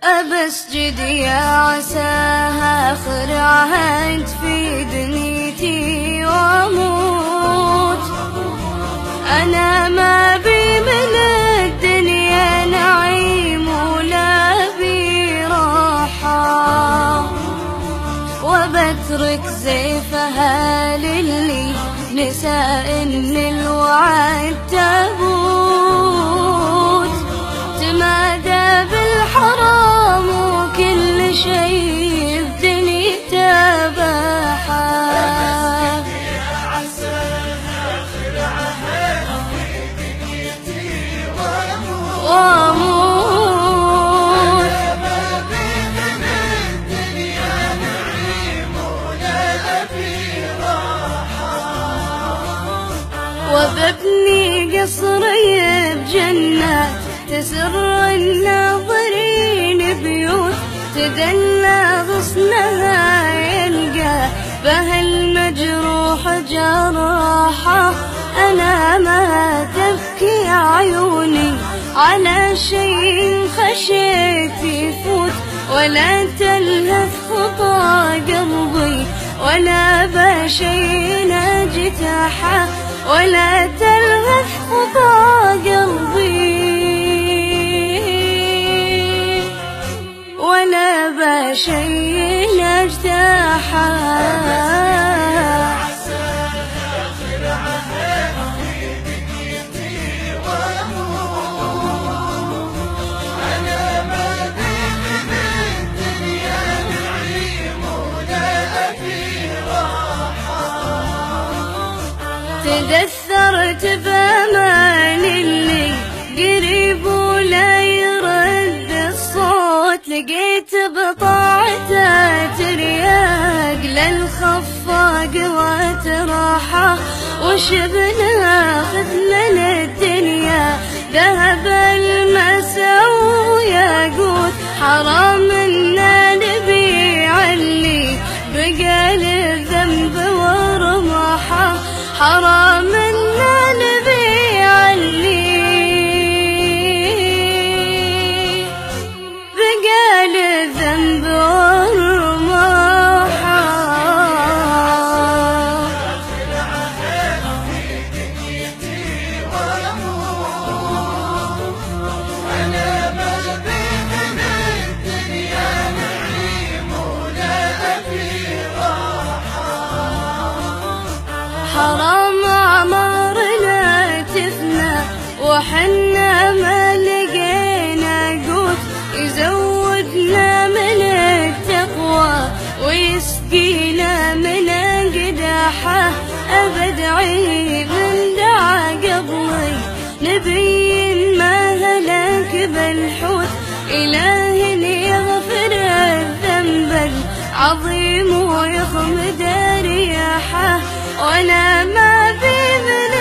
أبسجد يا عساها آخر عهد في دنيتي وأموت. أنا ما بي من الدنيا نعيم ولا بي راحة، وبترك زيفها للي نسى إن الوعد تابوت. تمادى بالحرام وكل شيء بدنيته باحة. وأموت وببني قصري بجنات تسر الناظرين بيوت. تدلى غصنها يلقى به المجروح جراحة. أنا ما تبكي عيوني على شيء خشيت يفوت، ولا تلهث خطى قلبي ولا بشيء اجتاحه، ولا تلهث خطى قلبي ولا بشيء اجتاحه. تدثرت بأمان اللي قريب ولا يرد الصوت. لقيت بطاعته ترياق للخفاق وتراحة، وشبنا خذلنا الدنيا ذهب المسا وياقوت. حرام إنا نبيع اللي بقى للذنب ورماحة، حرام إنا نبيع اللي بقى للذنب والرماحة. حرام أعمارنا تفنى وحنا ما لقينا قوت يزودنا من التقوى ويسقينا من قداحة. أبدعي من دعا قبلي نبي ما هلك بالحوت. إله يغفر الذنب العظيم ويخمد رياحه، وأنا ما بي من